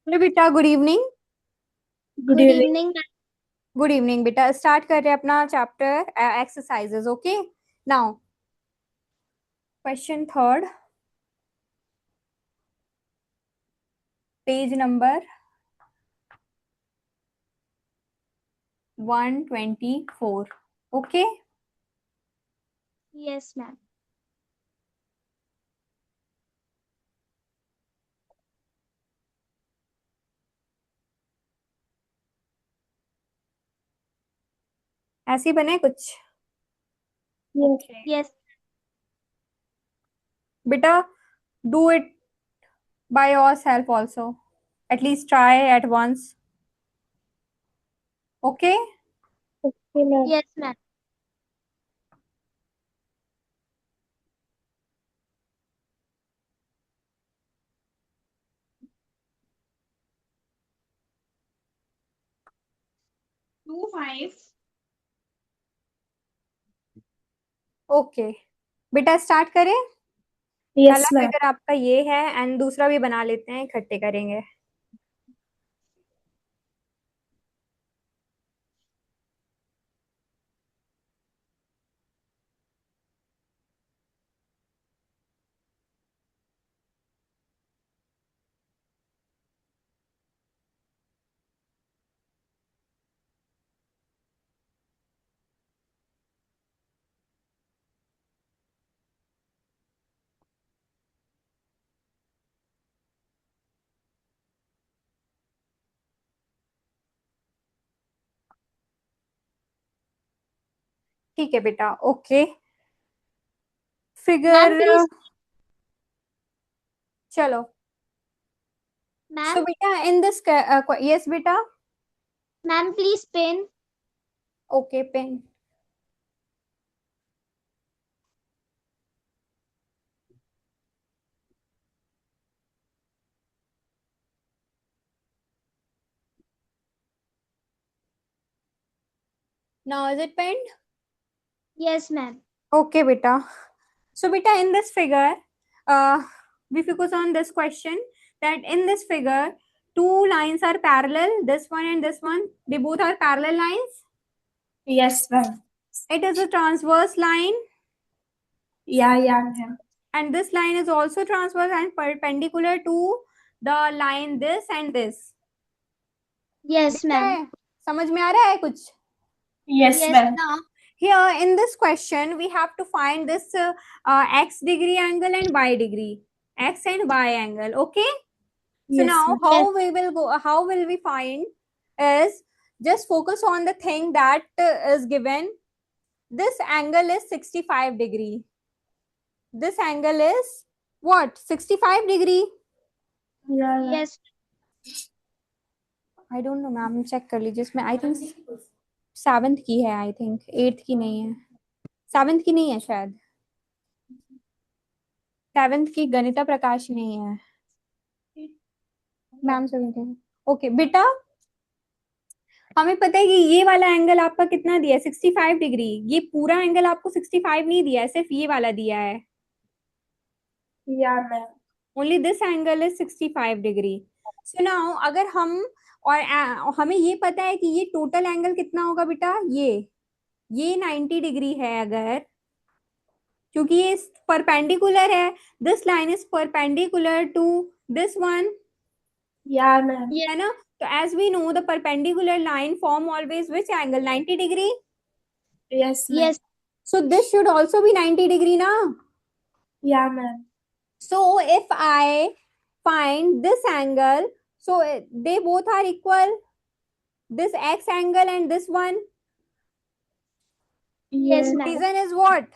Hello बेटा, good evening. Good good evening. Evening. Good evening बेटा। Start कर रहे हैं अपना chapter exercises. Okay, now question third, page number 124। Okay, yes ma'am. ऐसे ही बने कुछ। यस। ओके यस बेटा, do it by yourself also, at least try at once. Okay, okay ma'am. Yes ma'am. 2 5। Okay बेटा, स्टार्ट करें। Yes पहला ma'am. Figure आपका ये है एंड दूसरा भी बना लेते हैं, इकट्ठे करेंगे। ठीक है बेटा, ओके। Ma'am figure, please. चलो। सो मैम बेटा इन दिस, यस बेटा। Ma'am please pen. Okay, pen. Now is it penned? Yes ma'am. Okay, beta. So, beta, in this figure, we focus on this question that in this figure, two lines are parallel, this one and this one. They both are parallel lines. Yes ma'am. It is a transverse line, या ma'am. and this line is also transverse and perpendicular to the line this and this. Yes दिख रहा ma'am. है? समझ में आ रहा है कुछ? Yes yes ma'am. Now, here in this question, we have to find this x degree angle and y degree, x and y angle. Okay. So yes now ma'am. Yes how we will go? How will we find? Is just focus on the thing that is given. This angle is 65 degree. This angle is what? 65 degree. या yes I don't know, ma'am check कर लीजिए इसमें। I think seventh की है, I think eighth की नहीं है, seventh की नहीं है शायद। सेवेंथ की गणिता प्रकाश नहीं है मैम, सेवेंथ। ओके बेटा, हमें पता है कि ये वाला एंगल आपका कितना दिया है, 65 डिग्री। ये पूरा एंगल आपको 65 नहीं दिया है, सिर्फ ये वाला दिया है। या ma'am. Only this angle is 65 degree. So now अगर हम, और हमें ये पता है कि ये टोटल एंगल कितना होगा बेटा, ये 90 डिग्री है अगर, क्योंकि ये परपेंडिकुलर है। This line is perpendicular to this one, yeah ma'am. है ना? तो as we know the perpendicular line form always which angle, 90 degree. Yes ma'am. Yes So this should also be 90 degree now. Yeah ma'am. So if I find this angle, so they both are equal. This x angle and this one. Yes yes. Ma'am. Reason is what?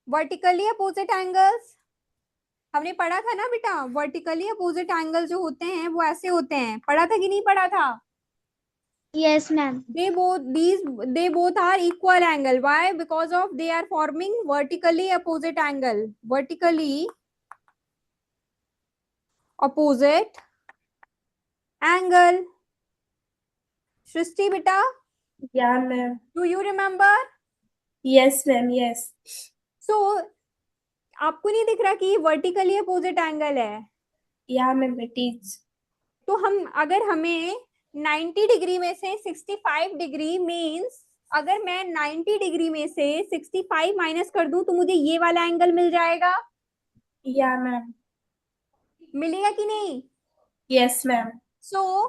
Vertically opposite angles. हमने पढ़ा था ना बेटा, vertically opposite angle जो होते हैं वो ऐसे होते हैं। पढ़ा था कि नहीं पढ़ा था? Yes ma'am. They both are equal angle. Why? Because of they are forming vertically opposite angle. Vertically opposite angle. Srishti बेटा, या ma'am. Do you remember? Yes ma'am. Yes. So आपको नहीं दिख रहा कि ये वर्टिकली अपोजिट एंगल है? या मैम इट इज। तो हम अगर हमें 90 डिग्री में से 65 डिग्री मीन्स अगर मैं 90 डिग्री में से 65 माइनस कर दूं तो मुझे ये वाला एंगल मिल जाएगा, Yeah, ma'am. मिलेगा कि नहीं? Yes, ma'am. So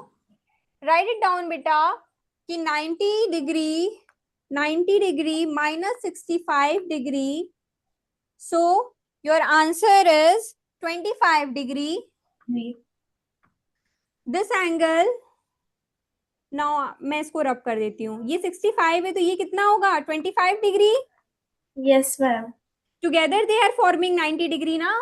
right it down बेटा कि 90 degree minus 65 degree, so your answer is 25 degree. We. This angle now मैं इसको रब कर देती हूँ, ये 65 है तो ये कितना होगा 25 degree. Yes, ma'am. Together they are forming 90 degree ना.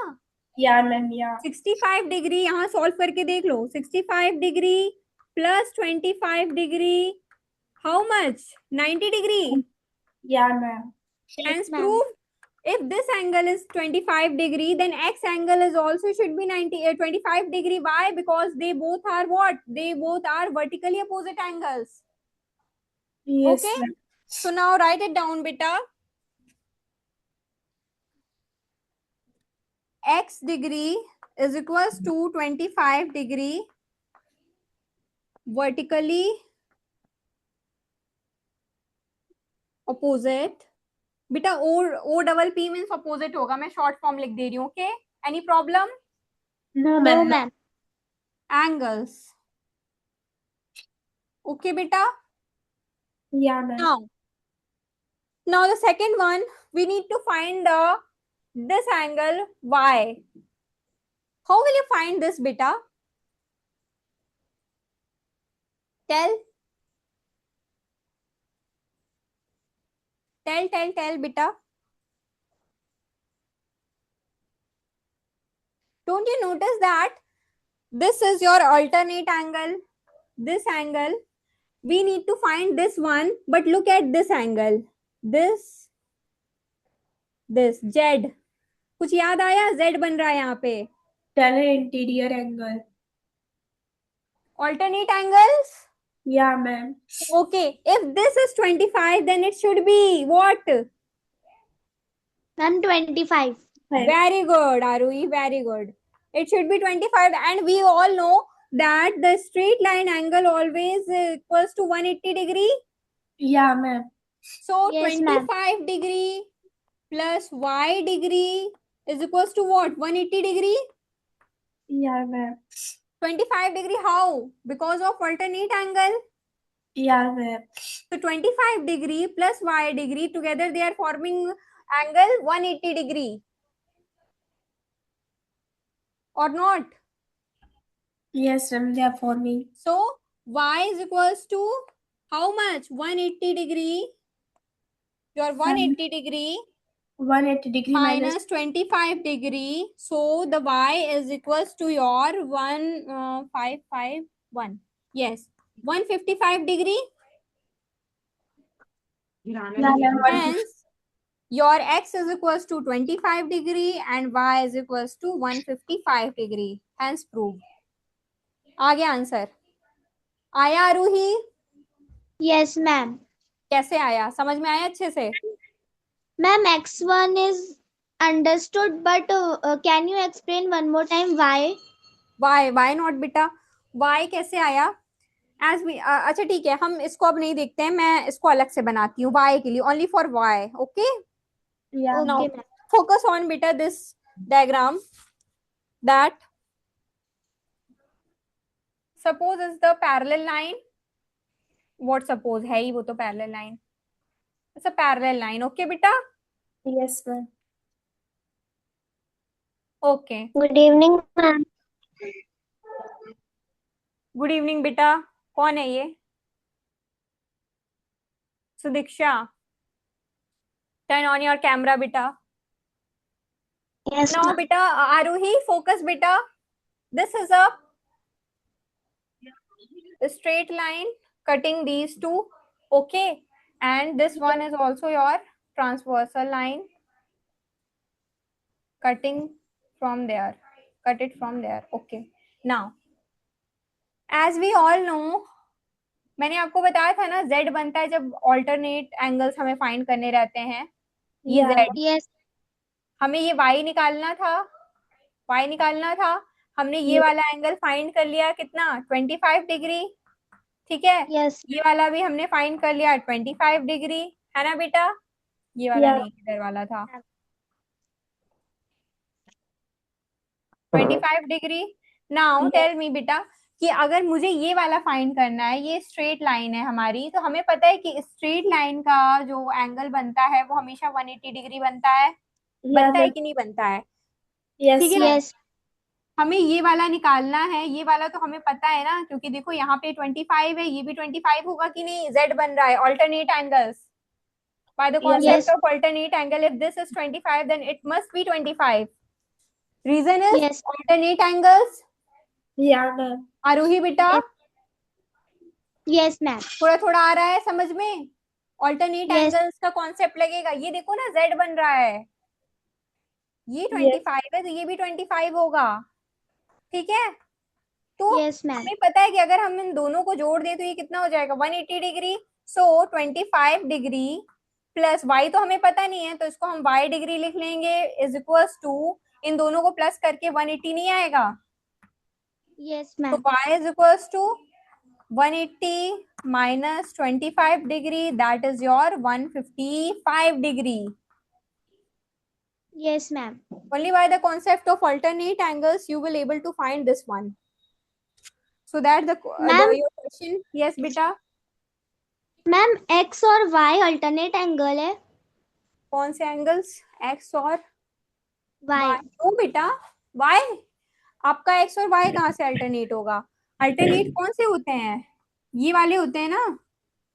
Yeah, ma'am. Yeah. 65 डिग्री यहाँ सॉल्व करके देख लो, 65 degree plus 25 degree, how much 90 degree. Yeah, ma'am. Hence Yes, ma'am. proved if this angle is 25 degree then x angle is also should be 25 degree. Why? Because they both are what? They both are vertically opposite angles. Yes, Okay. ma'am. So now write it down beta. X degree is equals to 25 degree vertically opposite. बेटा O double P means opposite होगा, मैं short form लिख दे रही हूँ. Okay, any problem? No, No, ma'am. ma'am. Angles. Okay बेटा. Yeah, ma'am. Now the second one, we need to find this angle y. How will you find this beta? Tell beta. Don't you notice that this is your alternate angle, this angle? We need to find this one, but look at this angle, this z. कुछ याद आया? z बन रहा है यहाँ पे. Tell an interior angle. Alternate angles. Yeah, ma'am. Okay, if this is 25 then it should be what? Ma'am, 25. Five. Very good, Arui, very good. It should be 25, and we all know that the straight line angle always equals to 180 degree. Yeah, ma'am. So Yes, ma'am. 25 degree plus y degree is equals to what? 180 degree. Yeah, ma'am. 25 degree how? Because of alternate angle. Yeah, ma'am. So 25 degree plus y degree together they are forming angle 180 degree. Or not? Yes, ma'am. They are forming. So y is equals to how much? 180 degree. Your 180 degree 180 degree minus 25 degree. So the y is equals to your 1551. Yes, 155 degree. Yeah, ma'am. Hence your x is equals to 25 degree and y is equals to 155 degree. Hence proved. आगे answer आया आरूही? Yes, ma'am. कैसे आया? समझ में आया अच्छे से? Ma'am, X1 is understood, but can you explain one more time why? why not बेटा? y कैसे आया? As we अच्छा ठीक है, हम इसको अब नहीं देखते हैं, मैं इसको अलग से बनाती हूँ y के लिए, only for y. Okay. Yeah. Okay, Now ma'am. focus on बेटा this diagram. That suppose is the parallel line. What suppose है ही वो तो parallel line. It's a parallel line. Okay बेटा? Yes, ma'am. Okay. Good evening, ma'am. Good evening बेटा. कौन है ये? Sudiksha. Turn on your camera बेटा. Yes, now ma'am. बेटा आरोही फोकस बेटा. This is a straight line cutting these two. Okay, and this one is also your transversal line cutting from there. Cut it from there. Okay. Now as we all know, मैंने आपको बताया था ना z बनता है जब alternate angles हमें find करने रहते हैं. ये Yeah. z, Yes. हमें ये y निकालना था. हमने ये वाला एंगल फाइंड कर लिया कितना, 25 डिग्री, ठीक है। Yes. ये वाला भी हमने फाइंड कर लिया 25 डिग्री, है ना बेटा। ये वाला Yeah. नहीं, इधर वाला था 25 डिग्री। नाउ टेल मी बेटा कि अगर मुझे ये वाला फाइंड करना है, ये स्ट्रेट लाइन है हमारी, तो हमें पता है कि स्ट्रेट लाइन का जो एंगल बनता है वो हमेशा 180 डिग्री बनता है, बनता है Yeah. कि नहीं बनता है, Yes. ठीक है। Yes. हमें ये वाला निकालना है, ये वाला तो हमें पता है ना, क्योंकि देखो यहाँ पे 25 है, ये भी 25 होगा कि नहीं, z बन रहा है, alternate angles by the concept Yes. of alternate angle. If this is 25 then it must be 25. Reason is Yes. alternate angles. Yeah, ma'am. Arohi बेटा Yes, ma'am. थोड़ा थोड़ा आ रहा है समझ में, ऑल्टरनेट Yes. एंगल्स का कॉन्सेप्ट लगेगा। ये देखो ना z बन रहा है, ये 25 है तो ये भी 25 होगा, ठीक है। तो Yes, ma'am. हमें पता है कि अगर हम इन दोनों को जोड़ दें तो ये कितना हो जाएगा, 180 डिग्री। सो 25 डिग्री प्लस y तो हमें पता नहीं है, तो इसको हम y डिग्री लिख लेंगे इज इक्वल्स टू, इन दोनों को प्लस करके 180 नहीं आएगा, Yes, तो ma'am. y is equals to 180 minus 25 degree, that is your 155 degree. Yes, ma'am. Only by the concept of alternate angles you will able to find this one. So that Ma'am. your question, yes beta, ma'am x और y alternate angle है। कौन से angles, x और y क्यों बेटा, y आपका x और y कहाँ से अल्टरनेट होगा, अल्टरनेट कौन से होते हैं, ये वाले होते हैं ना,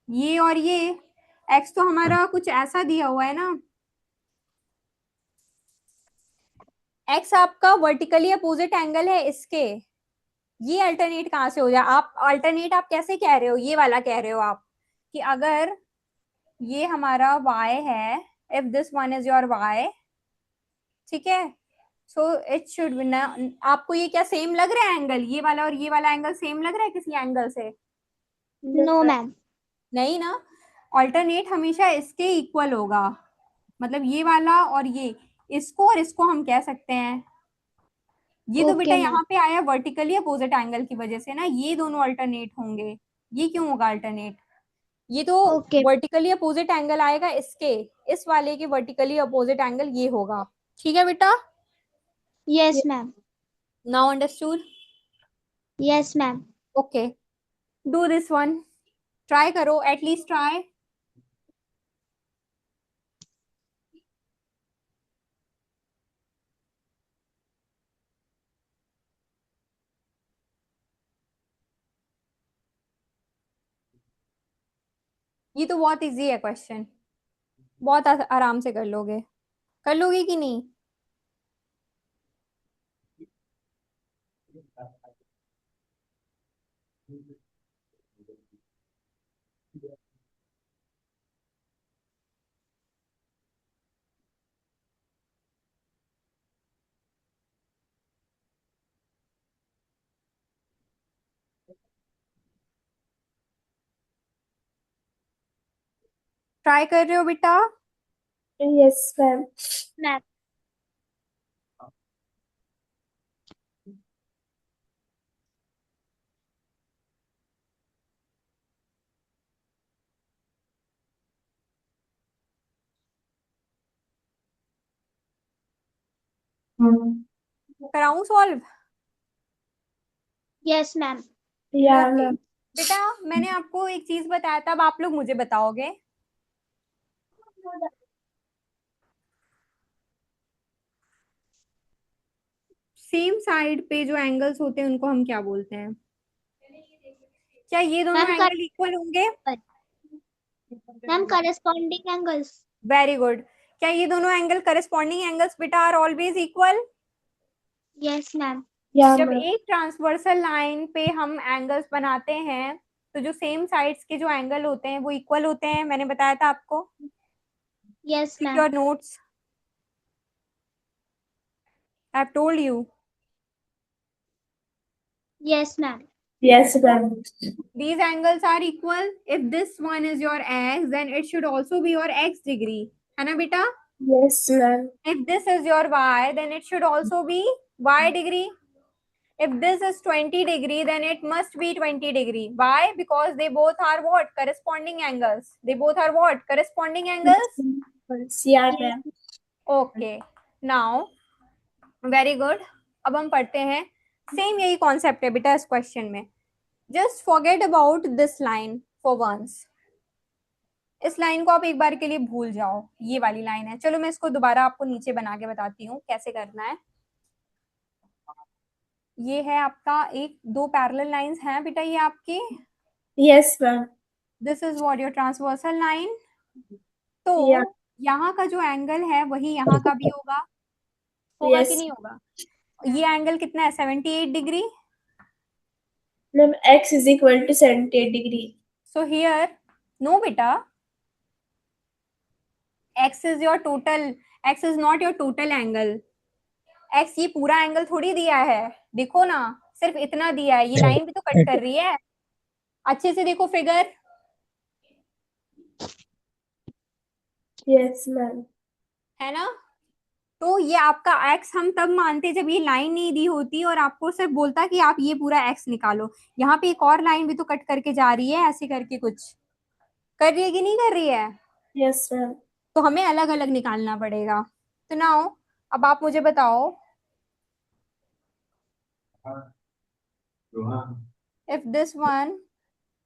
ये और ये। x तो हमारा कुछ ऐसा दिया हुआ है ना, x आपका वर्टिकली अपोजिट एंगल है इसके, ये अल्टरनेट कहाँ से हो जाए, आप अल्टरनेट आप कैसे कह रहे हो, ये वाला कह रहे हो आप कि अगर ये हमारा y है, if this one is your y, ठीक है, सो इट शुड बी ना, आपको ये क्या सेम लग रहा है एंगल, ये वाला और ये वाला एंगल सेम लग रहा है किसी एंगल से, नो मैम। नहीं ना। ऑल्टरनेट हमेशा इसके इक्वल होगा, मतलब ये वाला और ये, इसको और इसको हम कह सकते हैं। ये तो बेटा Okay, यहाँ पे आया वर्टिकली अपोजिट एंगल की वजह से ना, ये दोनों अल्टरनेट होंगे, ये क्यों होगा अल्टरनेट, ये तो Okay. वर्टिकली अपोजिट एंगल आएगा इसके, इस वाले के वर्टिकली अपोजिट एंगल ये होगा, ठीक है बेटा। Yes, ma'am. Now understood, Yes, ma'am. Okay, do this one, try करो, एटलीस्ट ट्राई। ये तो बहुत इजी है क्वेश्चन, बहुत आराम से कर लोगे, कर लोगे कि नहीं। ट्राई कर रहे हो बेटा, Yes, ma'am. Ma'am. कराऊं solve. Yes, ma'am. Yeah, okay ma'am. बेटा, मैंने आपको एक चीज बताया था, अब आप लोग मुझे बताओगे, सेम साइड पे जो एंगल्स होते हैं उनको हम क्या बोलते हैं, क्या ये दोनों Ma'am, एंगल इक्वल होंगे, ma'am, corresponding angles. Very good, क्या ये दोनों एंगल करस्पॉन्डिंग एंगल्स बेटा are always equal. Yes, ma'am. Yeah, जब ma'am. एक ट्रांसवर्सल लाइन पे हम एंगल्स बनाते हैं तो जो सेम साइड्स के जो एंगल होते हैं वो इक्वल होते हैं, मैंने बताया था आपको, Yes, ma'am. Your notes, I have told you. Yes, ma'am. Yes, ma'am. These angles are equal. If this one is your x, then it should also be your x degree, है ना बेटा। Yes, ma'am. If this is your y, then it should also be y degree. If this is 20 degree, then it must be 20 degree. Why? Because they both are what? Corresponding angles. They both are what? Corresponding angles. Yeah, ma'am. Okay. Now, very good. अब हम पढ़ते हैं. Same यही concept है बेटा इस question में. Just forget about this line for once. इस लाइन को आप एक बार के लिए भूल जाओ. ये वाली लाइन है. चलो मैं इसको दोबारा आपको नीचे बना के बताती हूँ कैसे करना है. ये है आपका एक दो पैरेलल लाइंस हैं बेटा ये आपकी. Yes, ma'am. This is what your transversal line. तो Yeah. यहाँ का जो एंगल है वही यहाँ का भी होगा. होगा कि Yes. नहीं होगा. ये एंगल कितना है? 78 degree. Ma'am, x is equal to 78 degree. So here no बेटा, x is your total, x is not your total angle. x ये पूरा एंगल थोड़ी दिया है. देखो ना, सिर्फ इतना दिया है. ये लाइन भी तो कट कर रही है. अच्छे से देखो फिगर. Yes, ma'am. है ना. तो ये आपका x हम तब मानते जब ये लाइन नहीं दी होती और आपको सिर्फ बोलता कि आप ये पूरा x निकालो. यहाँ पे एक और लाइन भी तो कट करके जा रही है ऐसे करके. कुछ कर रही है कि नहीं कर रही है. Yes, ma'am. तो हमें अलग अलग निकालना पड़ेगा. तो नाउ अब आप मुझे बताओ, if this one,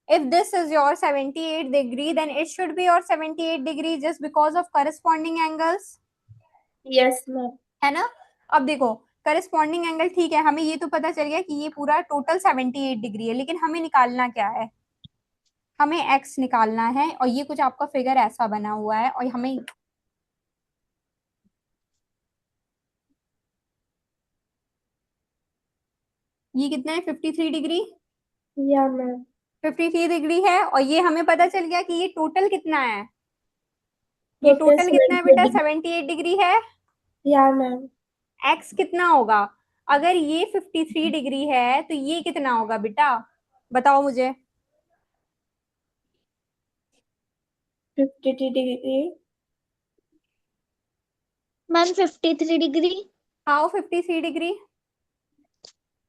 if this is your 78 degree, then it should be your 78 degree just because of corresponding angles. Yes, ma'am. है ना. अब देखो करस्पॉन्डिंग एंगल ठीक है, हमें ये तो पता चल गया कि ये पूरा टोटल 78 डिग्री है. लेकिन हमें निकालना क्या है? हमें x निकालना है. और ये कुछ आपका फिगर ऐसा बना हुआ है और हमें ये कितना है? 53 डिग्री. Yeah, ma'am. 53 डिग्री है. और ये हमें पता चल गया कि ये टोटल कितना है. ये Total टोटल कितना है 78 बेटा? degree. 78 डिग्री है. Yeah, ma'am. x कितना होगा? अगर ये 53 डिग्री है तो ये कितना होगा बेटा? बताओ मुझे. 53 degree. Ma'am, 53 degree. How 53 degree?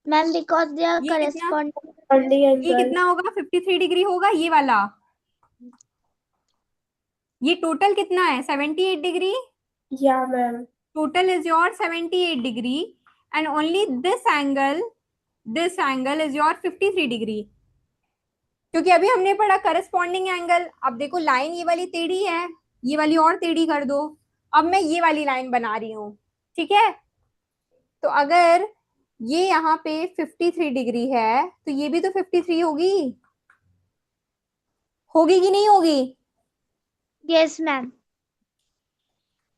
Ma'am, because they are ये कितना? corresponding. Corresponding ये angle. कितना होगा? 53 डिग्री होगा ये वाला. ये टोटल कितना है? 78 degree. Yeah, ma'am. Total is your 78 degree and only this angle is your 53 degree. क्योंकि अभी हमने पढ़ा करस्पॉन्डिंग एंगल. अब देखो लाइन ये वाली टेढ़ी है, ये वाली और टेढ़ी कर दो. अब मैं ये वाली लाइन बना रही हूँ. ठीक है. तो अगर ये यहाँ पे 53 डिग्री है तो ये भी तो 53 होगी. होगी कि नहीं होगी? Yes, ma'am.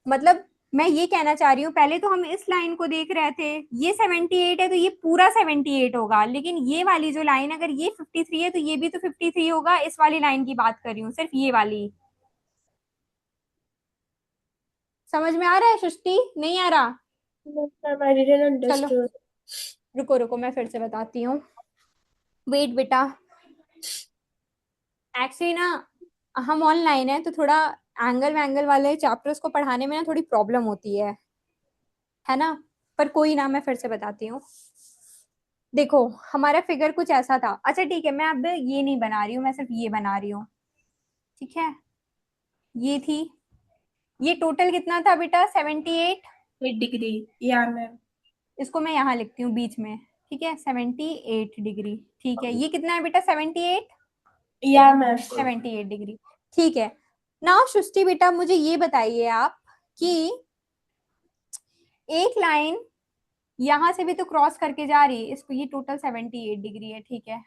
मतलब मैं ये कहना चाह रही हूँ, पहले तो हम इस लाइन को देख रहे थे, ये 78 है तो ये पूरा 78 होगा. लेकिन ये वाली जो लाइन, अगर ये 53 है तो ये भी तो 53 होगा. इस वाली लाइन की बात कर रही हूँ, सिर्फ ये वाली. समझ में आ रहा है सृष्टि? नहीं आ रहा? Ma'am, I didn't understood. रुको रुको मैं फिर से बताती हूँ. वेट बेटा. एक्चुअली ना हम ऑनलाइन है तो थोड़ा एंगल वैंगल वाले चैप्टर्स को पढ़ाने में ना थोड़ी प्रॉब्लम होती है ना. पर कोई ना, मैं फिर से बताती हूँ. देखो हमारा फिगर कुछ ऐसा था. अच्छा ठीक है, मैं अब ये नहीं बना रही हूँ, मैं सिर्फ ये बना रही हूँ. ठीक है. ये थी. ये टोटल कितना था बेटा? 78. 8 degree. Yeah, ma'am. इसको मैं यहाँ लिखती हूँ बीच में. ठीक है. 78 डिग्री. ठीक है. ये कितना है बेटा? 78. Yeah, ma'am. 78 डिग्री. ठीक है. नाउ सृष्टि बेटा मुझे ये बताइए आप कि एक लाइन यहां से भी तो क्रॉस करके जा रही है. इसको ये टोटल 78 डिग्री है. ठीक है.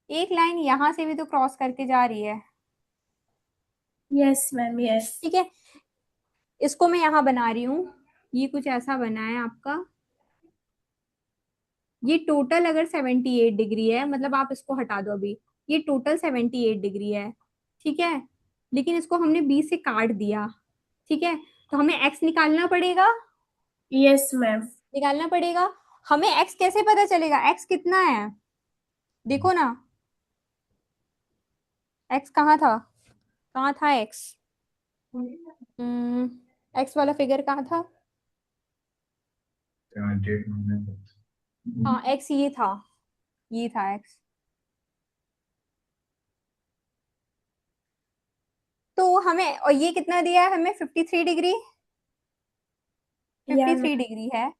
एक लाइन यहां से भी तो क्रॉस करके जा रही है. Yes, ma'am. Yes. ठीक है. इसको मैं यहाँ बना रही हूँ. ये कुछ ऐसा बना है आपका. ये टोटल अगर 78 डिग्री है, मतलब आप इसको हटा दो अभी. ये टोटल 78 डिग्री है. ठीक है. लेकिन इसको हमने 20 से काट दिया. ठीक है. तो हमें x निकालना पड़ेगा. Yes, ma'am. निकालना पड़ेगा. हमें x कैसे पता चलेगा? x कितना है? देखो ना, x कहाँ था? कहाँ था x? x वाला फिगर कहाँ था? 78 minus हाँ x ये था x। तो हमें, और ये कितना दिया है हमें, 53 डिग्री। Yeah, 53 डिग्री है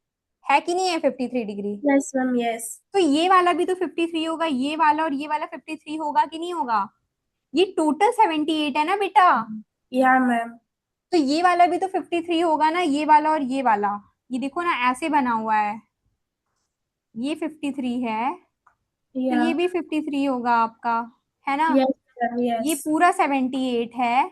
कि नहीं है 53 डिग्री? yes, ma'am, yes. तो ये वाला भी तो 53 होगा, ये वाला और ये वाला 53 होगा कि नहीं होगा? ये टोटल 78 है ना बेटा। Yeah, ma'am. तो ये वाला भी तो 53 होगा ना, ये वाला और ये वाला। ये देखो ना ऐसे बना हुआ है, ये 53 है, तो ये Yeah. भी 53 होगा आपका, है ना। Yes, ma'am, ये yes. पूरा 78 है,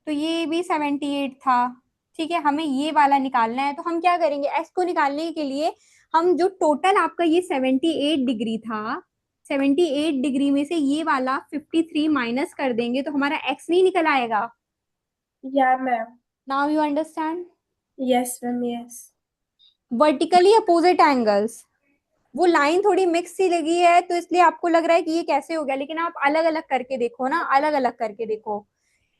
तो ये भी 78 था। ठीक है, हमें ये वाला निकालना है, तो हम क्या करेंगे, एक्स को निकालने के लिए हम जो टोटल आपका ये 78 डिग्री था, 78 डिग्री में से ये वाला 53 माइनस कर देंगे, तो हमारा एक्स नहीं निकल आएगा। Yeah, ma'am. Now you understand. Yes, ma'am, yes. Vertically opposite angles, वो लाइन थोड़ी मिक्स सी लगी है, तो इसलिए आपको लग रहा है कि ये कैसे हो गया, लेकिन आप अलग अलग करके देखो ना, अलग अलग करके देखो।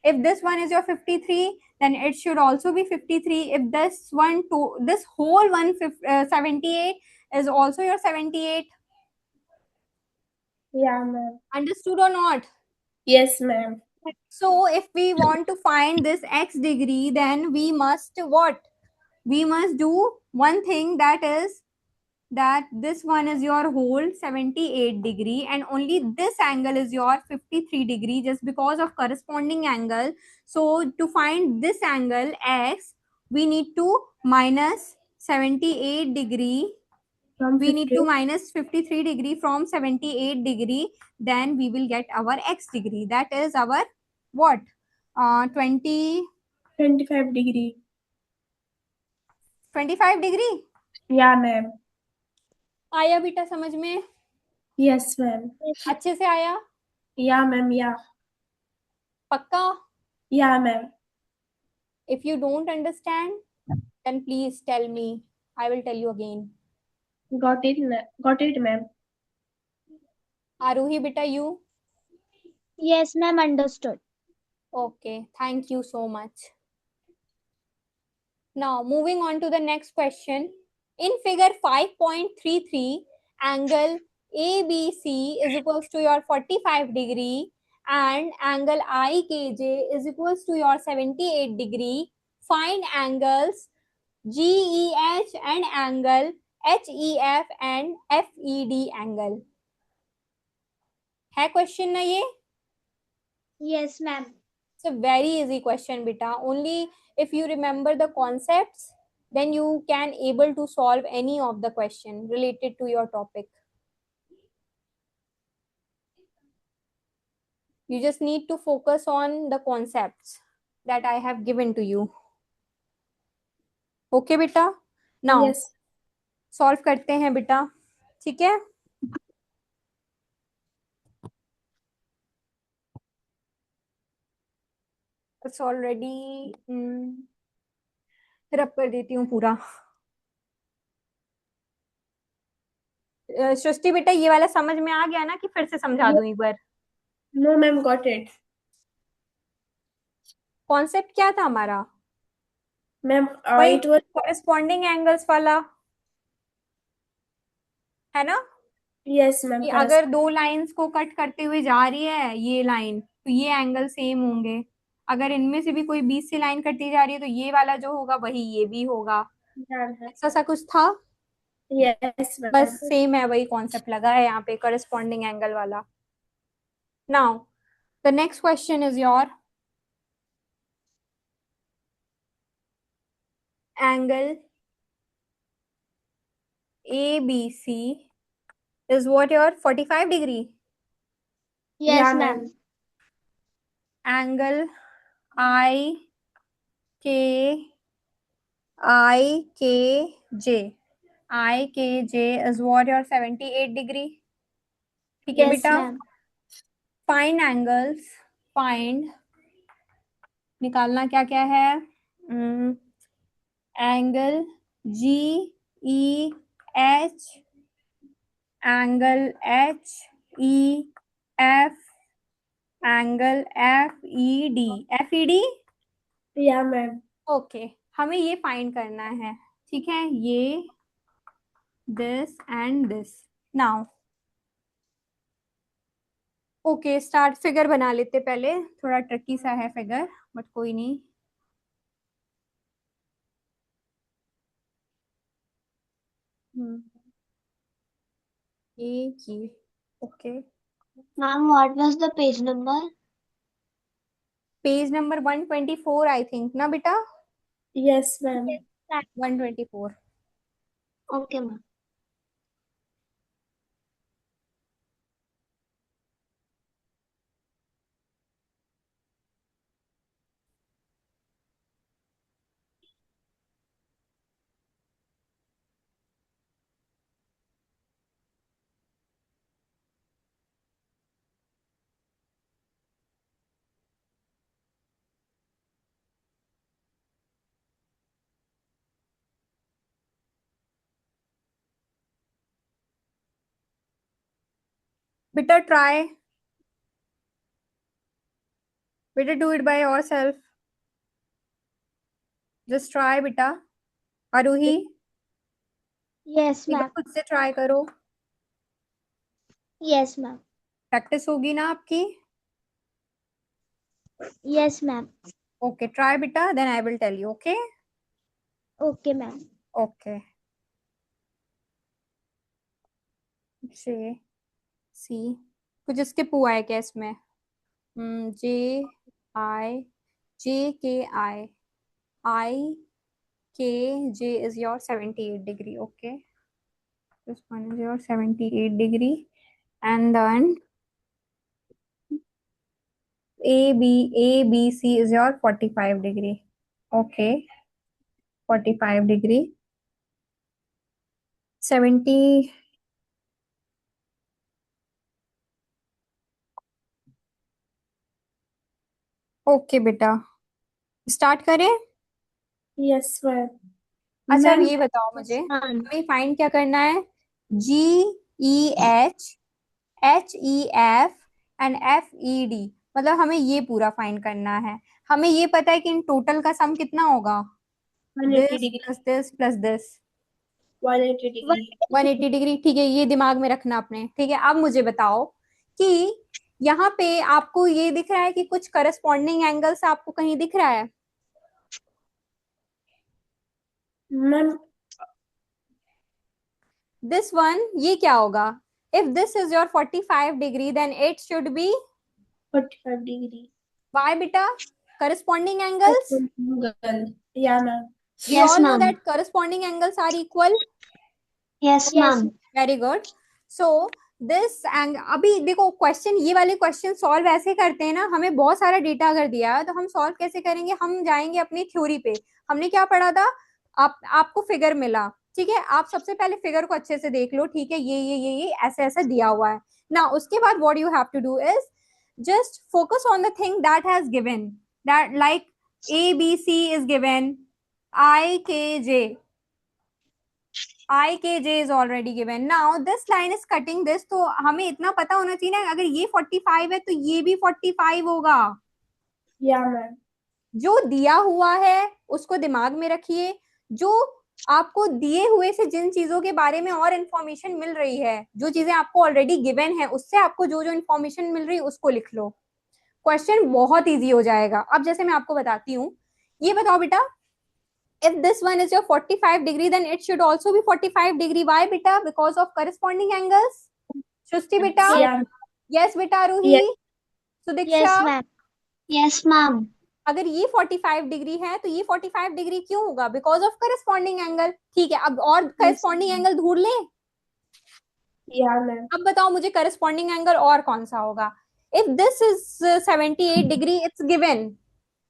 If this one is your 53, then it should also be 53. If this whole one 78 is also your 78. Yeah, ma'am. Understood or not? Yes, ma'am. So if we want to find this x degree, then we must what? We must do one thing, that is that this one is your whole 78 degree and only this angle is your 53 degree, just because of corresponding angle. So to find this angle x, we need to minus 78 degree, From we need 50, to minus 53 degree from 78 degree, then we will get our x degree, that is our what, 20 25 degree. 25 degree। Yeah, ma'am. आया बेटा समझ में? Yes, ma'am. अच्छे से आया? Yeah, ma'am, yeah. पक्का? Yeah, ma'am. If you don't understand, then please tell me. I will tell you again. Got it, got it, ma'am. Aruhi beta, you? Yes, ma'am, understood. Okay, thank you so much. Now, moving on to the next question. In figure 5.33, angle ABC is equals to your 45 degree and angle IKJ is equals to your 78 degree. Find angles GEH and angle HEF and FED angle. है question ना ये? Yes, ma'am. It's a very easy question, beta. Only if you remember the concepts, then you can able to solve any of the question related to your topic. You just need to focus on the concepts that I have given to you. Okay, beta? Now, Yes. solve करते हैं बेटा, ठीक है? It's already रब कर देती हूँ पूरा। सृष्टि बेटा, ये वाला समझ में आ गया ना कि फिर से समझा दूं एक बार? No, ma'am, got it. Concept क्या था हमारा? Ma'am, वही it was. कॉरेस्पॉन्डिंग एंगल्स वाला, है ना? Yes, ma'am, कि correct. अगर दो लाइंस को कट करते हुए जा रही है ये लाइन, तो ये एंगल सेम होंगे। अगर इनमें से भी कोई बीच से लाइन कटती जा रही है, तो ये वाला जो होगा वही ये भी होगा। Yeah, ma'am. ऐसा सा कुछ था, Yes, बस ma'am. सेम है, वही कॉन्सेप्ट लगा है यहाँ पे, कॉरेस्पॉन्डिंग एंगल वाला। Now the next question is your angle ABC is what, your 45 degree? Yes, Yeah, ma'am. ma'am. Angle IKJ is what, your 78 degree? ठीक है Yes, बेटा? ma'am. फाइंड एंगल्स, फाइंड, निकालना क्या क्या है, angle GEH, angle HEF, angle FED। Yeah, ma'am. Okay, हमें ये find करना है, ठीक है? ये this and this. Now okay start. Figure बना लेते पहले, थोड़ा ट्रिकी सा है फिगर बट कोई नहीं. ये okay. Ma'am, what was the page number? Page number 124 I think ना बेटा. Yes, ma'am. 124. Okay, ma'am. बेटा ट्राई. बेटा do it by your self. Just try बेटा. आरोही Yes, एक बार ma'am. खुद से ट्राई करो. Yes, ma'am. प्रैक्टिस होगी ना आपकी. Yes, ma'am. ओके ट्राई बेटा, then I will tell you. Okay Okay, ma'am. Okay. से सी कुछ स्किप हुआ है क्या इसमें. जे आई जे के आई आई के जे is your 78 degree. Okay, this one is your 78 degree, and then A B C is your 45 degree. Okay, 45 degree 70. Okay बेटा स्टार्ट करें. Yes, ma'am. अच्छा अब Ma'am, ये बताओ मुझे, Ma'am. हमें फाइंड क्या करना है. GEH HEF एंड FED, मतलब हमें ये पूरा फाइंड करना है. हमें ये पता है कि इन टोटल का सम कितना होगा. 180 this degree. Plus this plus this 180 degree. 180 degree. ठीक है, ये दिमाग में रखना आपने. ठीक है, अब मुझे बताओ कि यहाँ पे आपको ये दिख रहा है कि कुछ करस्पॉन्डिंग एंगल्स आपको कहीं दिख रहा है. Ma'am, दिस वन ये क्या होगा. If this is your 45 degree then it should be 45 degree. Why बेटा corresponding angles. Google. Yeah, ma'am. We Yes, all know ma'am. that corresponding angles are equal. Yes, ma'am. Very good. So this एंग अभी देखो question, ये वाले question solve ऐसे करते हैं ना, हमें बहुत सारा डेटा अगर दिया है तो हम सॉल्व कैसे करेंगे. हम जाएंगे अपनी थ्योरी पे. हमने क्या पढ़ा था. आपको फिगर मिला. ठीक है, आप सबसे पहले फिगर को अच्छे से देख लो. ठीक है, ये ऐसे ऐसे दिया हुआ है ना. उसके बाद what you have to do is just focus on the thing that has given, that like ABC is given, IKJ is already given. Now this line is cutting this, तो हमें इतना पता होना चाहिए ना, अगर ये 45 है तो ये भी 45 होगा. Yeah, ma'am. जो दिया हुआ है उसको दिमाग में रखिए. जो आपको दिए हुए से जिन चीजों के बारे में और इंफॉर्मेशन मिल रही है, जो चीजें आपको ऑलरेडी गिवन है, उससे आपको जो जो इंफॉर्मेशन मिल रही है उसको लिख लो. क्वेश्चन बहुत इजी हो जाएगा. अब जैसे मैं आपको बताती हूँ, ये बताओ बेटा, if this one is your 45 degree then it should also be 45 degree. Why beta? Because of corresponding angles. Shushti beta. Yeah. Yes beta. Ruhi. Yes. Sudiksha. Yes, ma'am. Yes, ma'am. अगर ये 45 डिग्री है तो ये 45 degree क्यों होगा. Because of corresponding angle. ठीक है, अब और करस्पॉन्डिंग एंगल ढूंढ ले. Yeah, ma'am. अब बताओ मुझे करस्पॉन्डिंग एंगल और कौन सा होगा. If this is 78 degree, it's given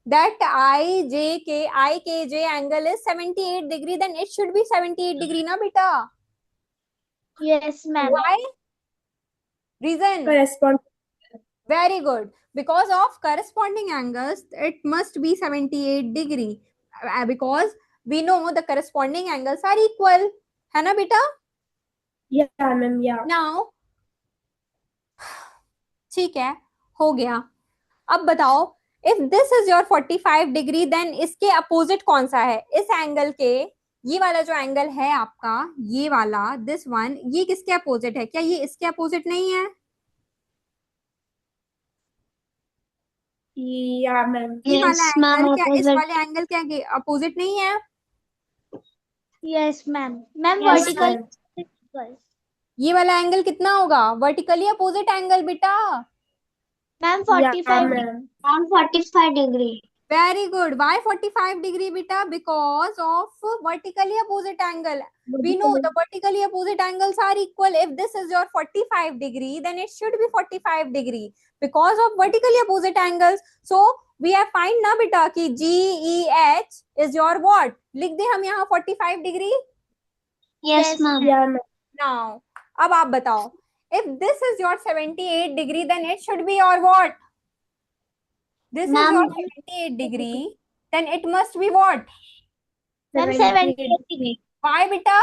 that IKJ angle is 78 degree, then it should be 78 degree na beta. Yes, ma'am. Why? Reason. Correspond. Very good. Because of corresponding angles it must be 78 degree, because we know the corresponding angles are equal, है ना बेटा. Yeah, ma'am. Yeah. Now ठीक है, हो गया. अब बताओ, if this is your 45 degree then इसके अपोजिट कौन सा है. इस एंगल के ये वाला जो एंगल है आपका, ये वाला दिस वन, ये किसके अपोजिट है? क्या ये इसके अपोजिट नहीं है? Yeah, ma'am. ये वाला Yes, ma'am. एंगल क्या इस Opposite. वाले एंगल के अपोजिट नहीं है? Yes, ma'am. Ma'am, Yes, vertical. ma'am. ये वाला एंगल कितना होगा? वर्टिकली अपोजिट एंगल बेटा। Ma'am, Yeah, 45 degree. ma'am. Ma'am, 45 degree. Very good. Why 45 degree बेटा? Because of vertically opposite angle. We know the vertically opposite angles are equal. If this is your 45 degree, then it should be 45 degree because of vertically opposite angles. So we have find ना बेटा कि GEH is your what? लिख दे हम यहाँ 45 degree. Yes, ma'am. Yeah, ma'am. Now अब आप बताओ, if this is your 78 degree, then it should be your what? This is Ma'am. your 78 degree, then it must be what? Ma'am, 78 78 degree. Why beta?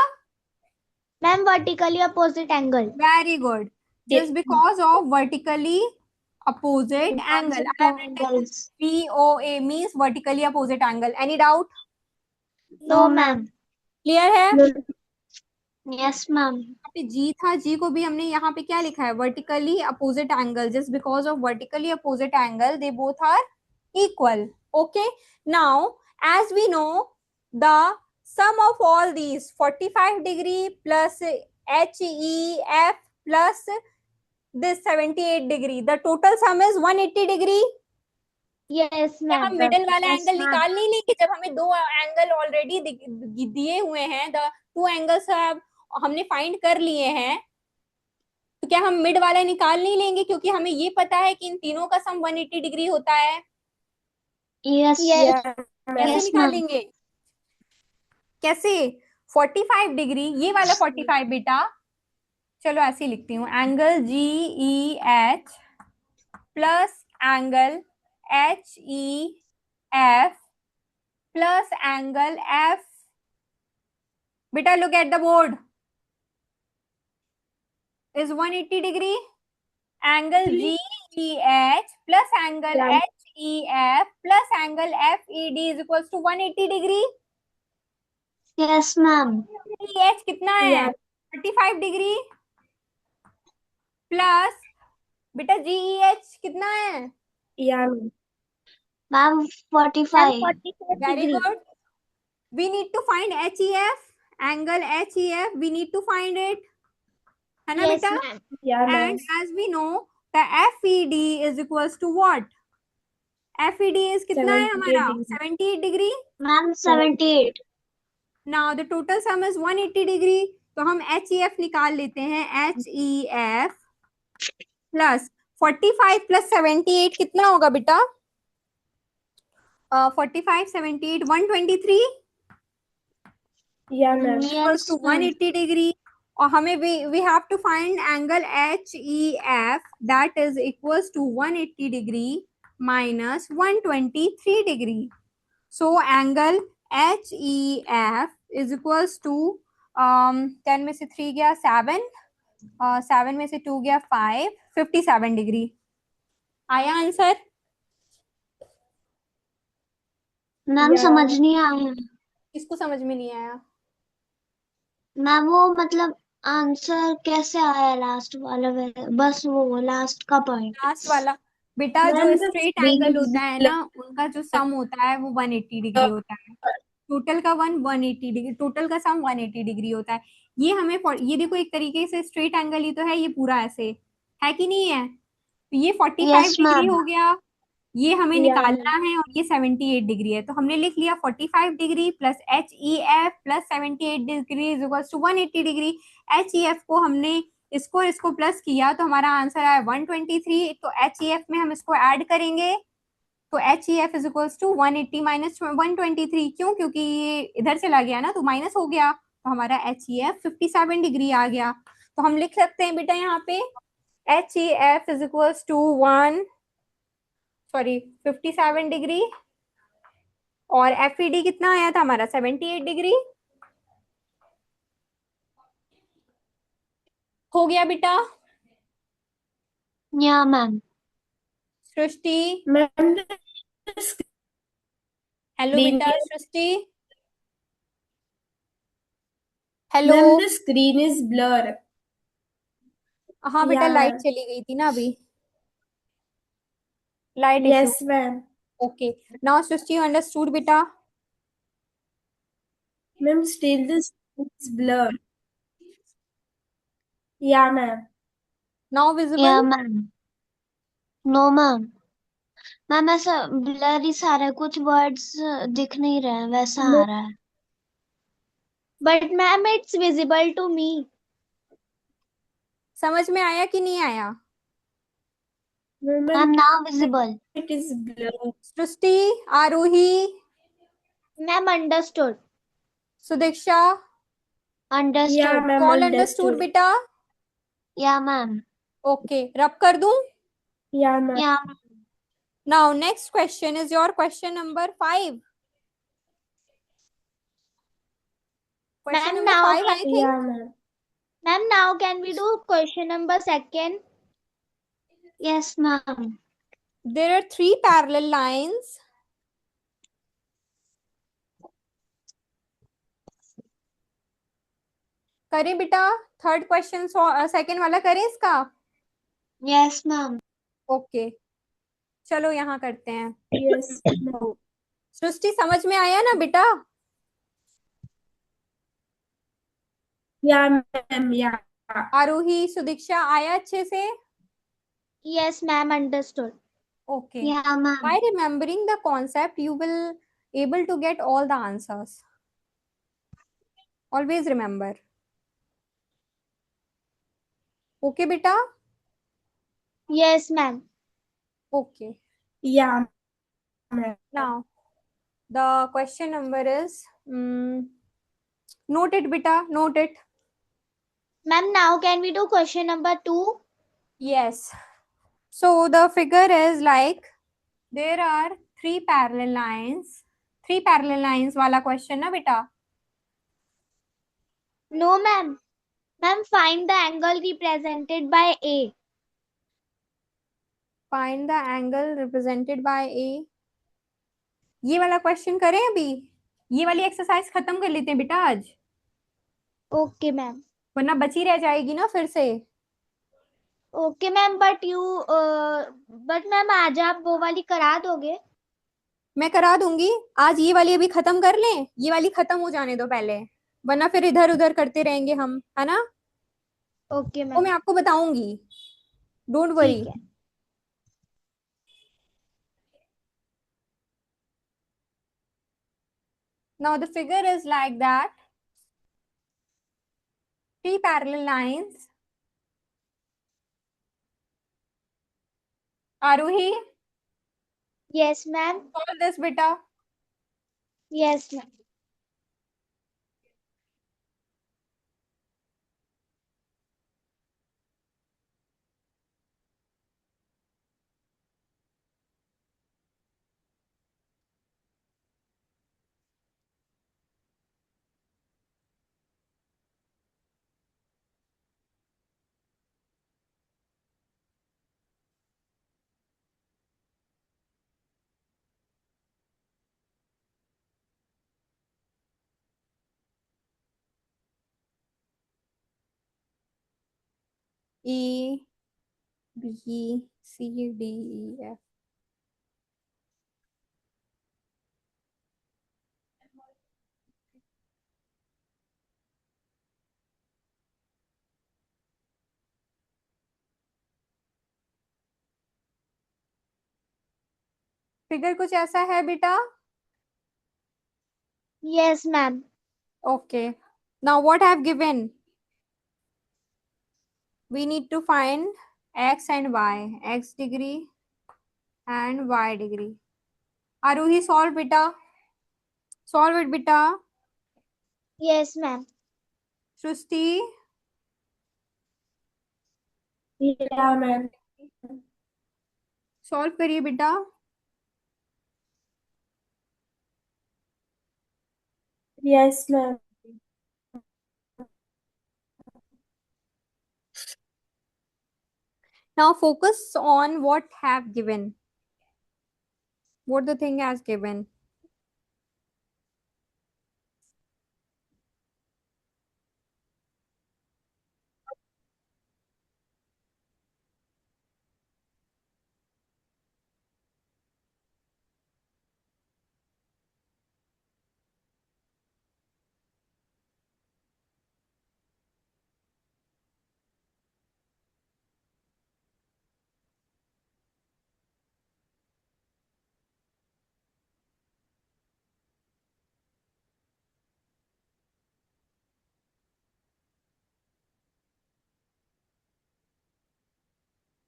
Ma'am, vertically opposite angle. Very good. Just because of vertically opposite angle. I have written Angles. VOA means vertically opposite angle. Any doubt? No, ma'am. Clear है? No. Yes, ma'am. यहाँ पे G था, G को भी हमने यहाँ पे क्या लिखा है? Vertically opposite angle. Just because of vertically opposite angle, they both are equal. Okay. Now, as we know, the sum of all these 45 degree plus HEF plus this 78 degree, the total sum is 180 degree. Yes, क्या हम ma'am. Middle वाला Yes, angle ma'am. निकाल नहीं लेंगे? जब हमें दो angle already दिए हुए हैं, द टू एंगल्स हमने फाइंड कर लिए हैं, तो क्या हम मिड वाला निकाल नहीं लेंगे? क्योंकि हमें ये पता है कि इन तीनों का सम 180 डिग्री होता है। Yes. Yeah, कैसे ma'am. Yes, निकालेंगे? कैसे? 45 डिग्री, ये वाला 45 बेटा, चलो ऐसे ही लिखती हूँ, angle GEH plus angle HEF plus angle F। बेटा look at the board, is 180 degree. Angle GEH plus angle Yeah. HEF plus angle FED is equals to 180 degree. Yes, ma'am. GEH कितना है? Yeah. 35 डिग्री प्लस बेटा GEH कितना है? Yeah, ma'am. Ma'am, 45. Very good. We need to find HEF. Angle HEF we need to find it, है ना Yes, बेटा? ma'am. Yeah, ma'am. And as we know, the FED is equals to what? FED is कितना है 78 हमारा? degree. 78 degree. Ma'am, 78. Now the total sum is 180 degree. तो हम HEF निकाल लेते हैं. HEF plus 45 plus 78 कितना होगा बेटा? 45, 78, 123 Yeah, ma'am. equals to Yes, ma'am. 180 degree. और हमें we have to find angle HEF that is equals to 180 degree minus 123 degree. So angle HEF is equals to 10 में से 3 गया 7, 7 में से 2 गया 5, 57 डिग्री। आया आंसर? Ma'am Yeah. समझ नहीं आया। किसको समझ में नहीं आया? मैम वो मतलब आंसर कैसे आया लास्ट वाला बस वो लास्ट का पॉइंट। लास्ट वाला बेटा, जो Ma'am, स्ट्रेट एंगल होता है ना, उनका जो सम होता है वो 180 डिग्री होता है। टोटल का 180 डिग्री, टोटल का सम 180 डिग्री होता है। ये हमें ये देखो, एक तरीके से स्ट्रेट एंगल ही तो है ये पूरा, ऐसे है कि नहीं है? तो ये 45 Yes, डिग्री ma'am. हो गया, ये हमें Yeah, निकालना है, और ये 78 डिग्री है। तो हमने लिख लिया 45 degree plus HEF plus 78 degree is equal to 180 degree. HEF को हमने इसको इसको प्लस किया तो हमारा आंसर आया 123। तो HEF में हम इसको ऐड करेंगे तो HEF is equal to 180 minus 123। क्यों? क्योंकि ये इधर चला गया ना, तो माइनस हो गया, तो हमारा HEF 57 डिग्री आ गया। तो हम लिख सकते हैं बेटा यहाँ पे HEF is equal to 57 degree, और FED कितना आया था हमारा? 78 डिग्री। हो गया बेटा? Yeah, ma'am. सृष्टि, ma'am, हेलो बेटा सृष्टि। Hello. Ma'am, the screen is blur. हाँ बेटा, Yeah, लाइट ma'am. चली गई थी ना अभी, light issue. Yes, ma'am. Okay, now Srishti, you understood बेटा? Ma'am, still the screen is blur. Yeah, ma'am. Now या visible? Ma'am. No ma'am. Ma'am ऐसा ब्लर ही सारा, कुछ वर्ड्स दिख नहीं रहे हैं, वैसा आ रहा है। But ma'am it's visible to me. समझ में आया कि नहीं आया? No, ma'am ma'am, now visible. it is blur. Srishti, Arohi, ma'am understood. Sudiksha, Yeah, understood. ma'am, all understood understood. बेटा? या मैम। ओके, रब कर दूं? Yeah, ma'am. Yeah now next question is your question number 5। Question ma'am number now 5 I think. Yeah, ma'am. Ma'am now can we do question number second? Yes ma'am. There are 3 parallel lines. करें बेटा? Third question second वाला करें इसका? Yes ma'am. Okay, चलो यहाँ करते हैं। Yes, ma'am. सृष्टि, समझ में आया ना बेटा? Yeah, ma'am. Yeah. आरोही, सुदीक्षा, आया अच्छे से? Yes ma'am understood. ओके, या ma'am. by remembering the concept you will able to get all the answers. Always remember. Okay बेटा? Yes ma'am. Okay, Yeah, ma'am. now the question number is note it beta, note it. Ma'am now can we do question number 2? Yes, so the figure is like there are three parallel lines. Three parallel lines वाला question ना बेटा? No ma'am. Ma'am find the angle represented by A. Find the angle represented by A. ये वाला question करें अभी? ये वाली exercise खत्म कर लेते हैं बेटा आज, ओके मैम। वरना बची रह जाएगी ना फिर से। ओके मैम, बट मैम आज आप वो वाली करा दोगे? मैं करा दूंगी, आज ये वाली अभी खत्म कर लें, ये वाली खत्म हो जाने दो पहले, वरना फिर इधर उधर करते रहेंगे हम, है ना? ओके वो मैम। मैं आपको बताऊंगी, डोंट वरी। ठीक है। Now the figure is like that, three parallel lines. Arohi, yes ma'am. solve this बेटा। Yes ma'am. E B C D E F। Figure कुछ ऐसा है बेटा? Yes ma'am. Okay, now what I have given, we need to find x and y, x degree and y degree. Arohi, solve बेटा, solve it बेटा। Yes ma'am. Srishti, Yeah, ma'am. Solve करिए बेटा। Yes, ma'am. Now focus on what have given, what the thing has given.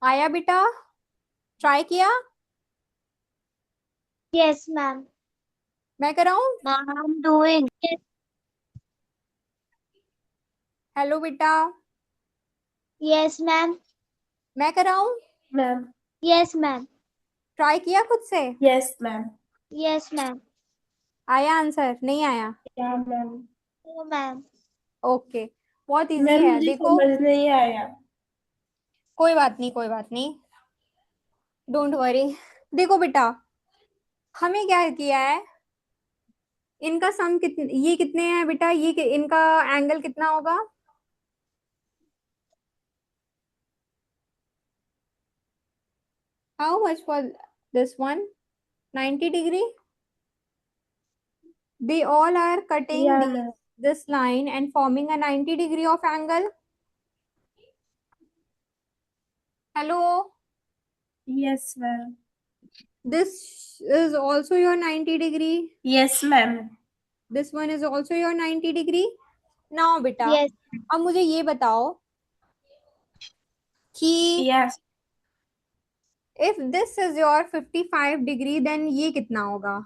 आया बेटा? Try किया? Yes, ma'am. मैं कराऊं? Ma'am, I'm doing. Yes, hello बेटा, yes, ma'am. मैं कराऊं? Ma'am. Yes, ma'am. ट्राई किया खुद से? Yes, ma'am. Yes, ma'am. आया आंसर? नहीं आया? Yeah, ma'am. No, ma'am. Okay, बहुत इजी मैम है, मुझे देखो। समझ नहीं आया। कोई बात नहीं, कोई बात नहीं, डोंट वरी। देखो बेटा, हमें क्या किया है, इनका सम कितने, ये कितने हैं बेटा, इनका एंगल कितना होगा? How much for this one? 90 degree. They all are cutting Yeah, ma'am. this line and forming a 90 degree of angle. Hello, Yes, ma'am. this is also your 90 degree. Yes, ma'am. This one is also your 90 degree. Now बेटा, Yes. अब मुझे ये बताओ कि Yes. if this is your 55 degree, then ये कितना होगा?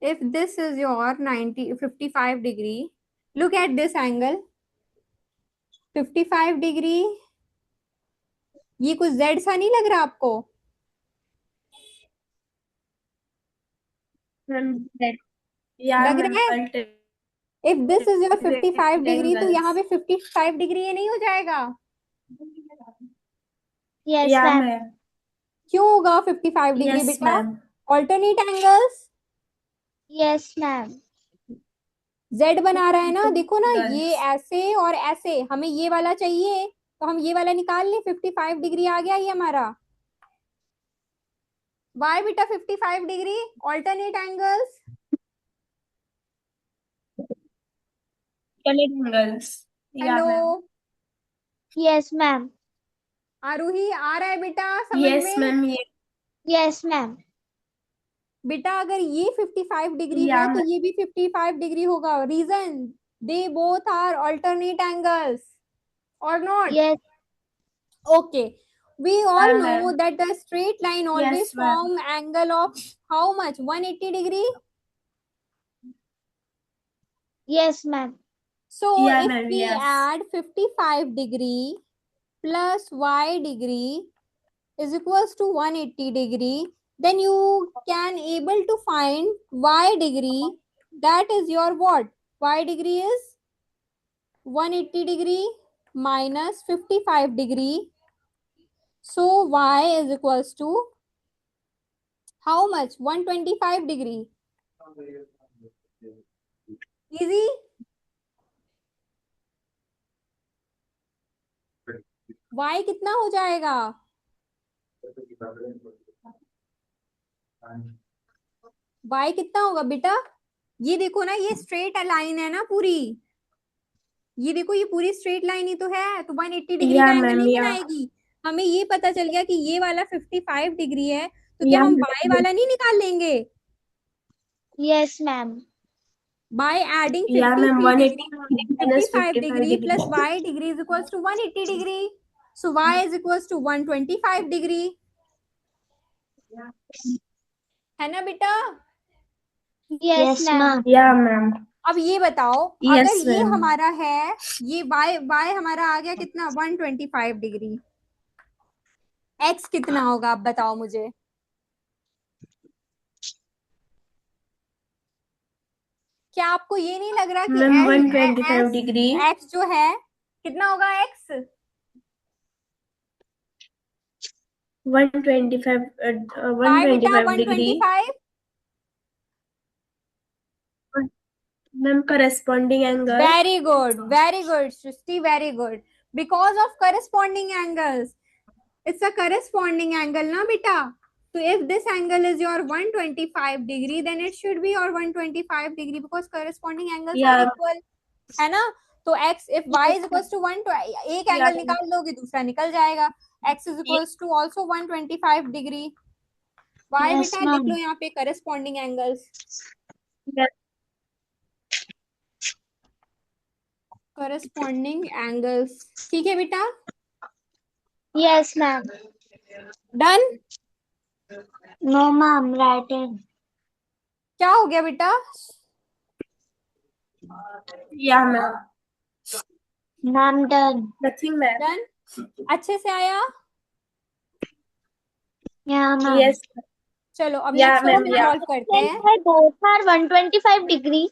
If this is your 55 degree, look at this angle. 55 degree, ये कुछ Z सा नहीं लग रहा आपको? Ma'am, yeah, लग ma'am. रहा है? Alternate if this is your 55 degree, तो यहाँ angles. पे 55 डिग्री ये नहीं हो जाएगा? Yes, Yeah, ma'am. ma'am. क्यों होगा 55 डिग्री Yes, बेटा? ma'am. Alternate angles. Yes, ma'am. Z बना रहा है ना, देखो ना, ये Angles. ऐसे और ऐसे, हमें ये वाला चाहिए, तो हम ये वाला निकाल लें। 55 डिग्री आ गया ये हमारा। वाई बेटा 55 degree? Alternate angles. Alternate angles. Yeah, hello ma'am. Yes, ma'am. आरूही, आ रहा है बेटा समझ Yes, में? ma'am. Yes, ma'am. बेटा अगर ये 55 डिग्री है Yeah, तो ma'am. ये भी 55 डिग्री होगा। Reason, they both are alternate angles or not? Yes. Okay, we all Yeah, know ma'am. that the straight line always Yes, ma'am. form angle of how much? 180 degree. Yes, ma'am. So Yeah, if ma'am. we Yes. add 55 degree plus y degree is equals to 180 degree, then you can able to find y degree. That is your what? Y degree is 180 degree minus 55 degree. So y is equals to how much? 125 degree. Easy. y कितना हो जाएगा? y कितना होगा बेटा? ये देखो ना, ये स्ट्रेट लाइन है ना पूरी, ये देखो, ये पूरी स्ट्रेट लाइन ही तो है, तो 180 डिग्री का Yeah, एंगल ma'am. नहीं Yeah. बनाएगी। हमें ये पता चल गया कि ये वाला 55 डिग्री है, तो क्या Yeah, हम y ma'am. वाला नहीं निकाल लेंगे? Yes, ma'am. by adding Yeah, ma'am. 53 180 degree, minus 55 55 degree plus degree. y degree is equals to 180 degree. So y is equals to 125 degree. है ना बेटा? Yes, Yes, ma'am. ma'am. Yeah, ma'am. अब ये बताओ, अगर Yes, ये ma'am. हमारा है, ये y हमारा आ गया कितना? 125 डिग्री। x कितना होगा आप बताओ मुझे? क्या आपको ये नहीं लग रहा कि Ma'am, 125 degree. x जो है कितना होगा? x 125, y बेटा 125 degree. 125। Ma'am, corresponding angle. Very good, Shrishti, very good. Because of corresponding angles. It's a corresponding angle, na beta? So if this angle is your 125 degree, then it should be your 125 degree because corresponding angles are Yeah. equal, है ना? तो x, if y is equals to 1, तो एक Yeah. Angle निकाल लोगे दूसरा निकल जाएगा। x is equals to also 125 degree. y Yes, बेटा लिख ma'am. लो यहाँ पे corresponding angles. Yes. Corresponding angles. ठीक है बेटा, Yes, ma'am. Done. No, ma'am. Writing. क्या हो गया बेटा? Yeah, ma'am. Ma'am, done. Nothing, ma'am. Done, अच्छे से आया। Yeah, ma'am. Yes. चलो अब Yeah, next ma'am. Question Yeah. Solve करते हैं। Then both are 125 degree.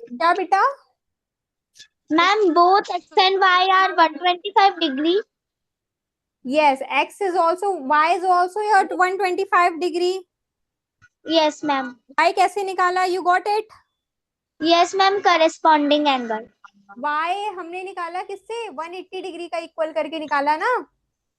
क्या बेटा? Ma'am, both x and y are 125 degree. Yes, x is also, y is also your 125 degree। Yes, ma'am. y कैसे निकाला? You got it? Yes, ma'am. Corresponding angle. y हमने निकाला किससे? 180 degree का equal करके निकाला ना।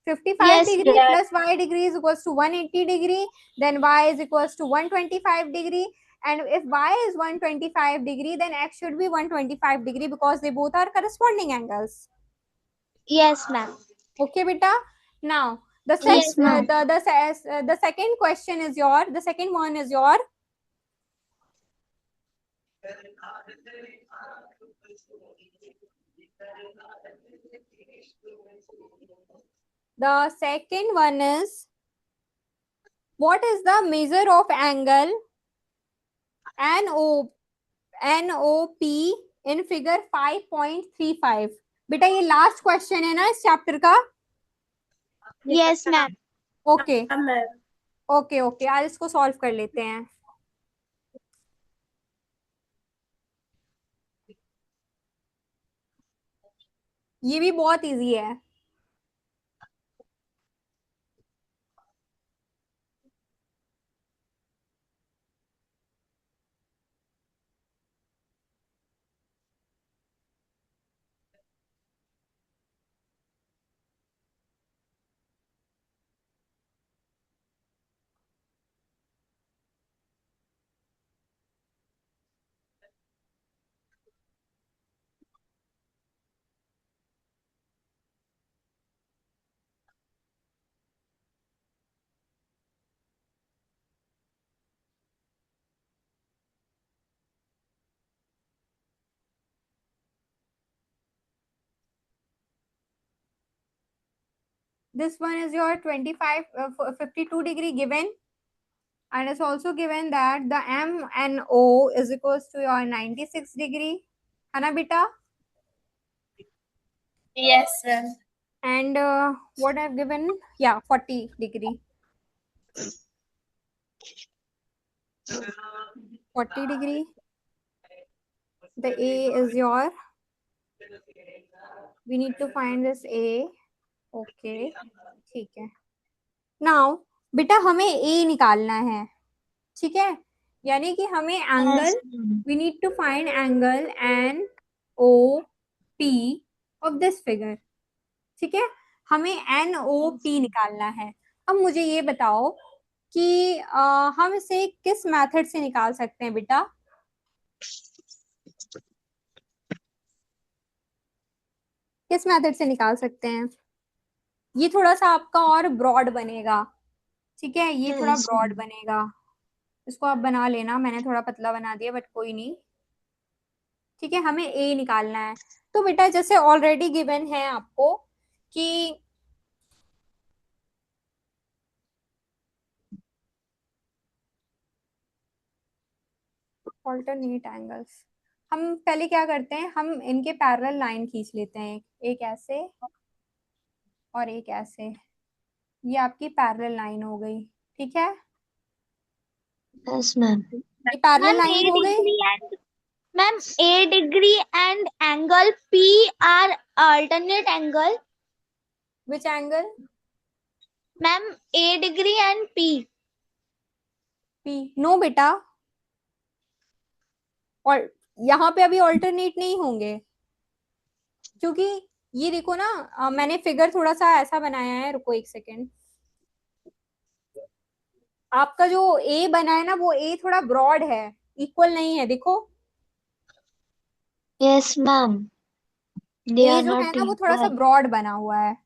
55 Yes, degree Yeah. plus y degree is equals to 180 degree, then y is equals to 125 degree, and if y is 125 degree then x should be 125 degree because they both are corresponding angles। yes, ma'am. Okay beta, now the Yes, ma'am. the second question is your, the second one is your, the second one is, what is the measure of angle NOP in figure 5.35? बेटा ये last question है ना इस chapter का। Yes, ma'am. Okay Yeah, ma'am. Okay okay, आज इसको solve कर लेते हैं। ये भी बहुत इजी है। This one is your 52 degree given, and it's also given that the M and O is equals to your 96 degree, है ना बेटा? Yes, ma'am. And what I've given, yeah, 40 degree, 40 degree. The A is your, we need to find this A। okay, ठीक है। Now बेटा हमें A निकालना है, ठीक है, यानी कि हमें Yes, angle, ma'am. We need to find angle NOP of this figure. ठीक है, हमें NOP निकालना है। अब मुझे ये बताओ कि हम इसे किस मेथड से निकाल सकते हैं बेटा? किस मेथड से निकाल सकते हैं? ये थोड़ा सा आपका और ब्रॉड बनेगा, ठीक है, ये थोड़ा Yes, ब्रॉड ma'am. बनेगा। इसको आप बना लेना, मैंने थोड़ा पतला बना दिया बट कोई नहीं। ठीक है, हमें ए निकालना है। तो बेटा जैसे ऑलरेडी गिवन है आपको कि ऑल्टरनेट एंगल्स, हम पहले क्या करते हैं, हम इनके पैरेलल लाइन खींच लेते हैं, एक ऐसे और एक ऐसे। ये आपकी पैरेलल लाइन हो गई, ठीक है, Yes, ma'am. ये पैरेलल Ma'am, लाइन हो गई। ma'am, A degree and angle P are alternate angle. Which angle? Ma'am, A degree and P. P, no बेटा, और यहाँ पे अभी ऑल्टरनेट नहीं होंगे, क्योंकि ये देखो ना, मैंने फिगर थोड़ा सा ऐसा बनाया है, रुको एक सेकेंड। आपका जो ए बना है ना, वो ए थोड़ा ब्रॉड है, इक्वल नहीं है, देखो। Yes, ma'am. They A are जो है not ना वो थोड़ा सा equal. ब्रॉड बना हुआ है।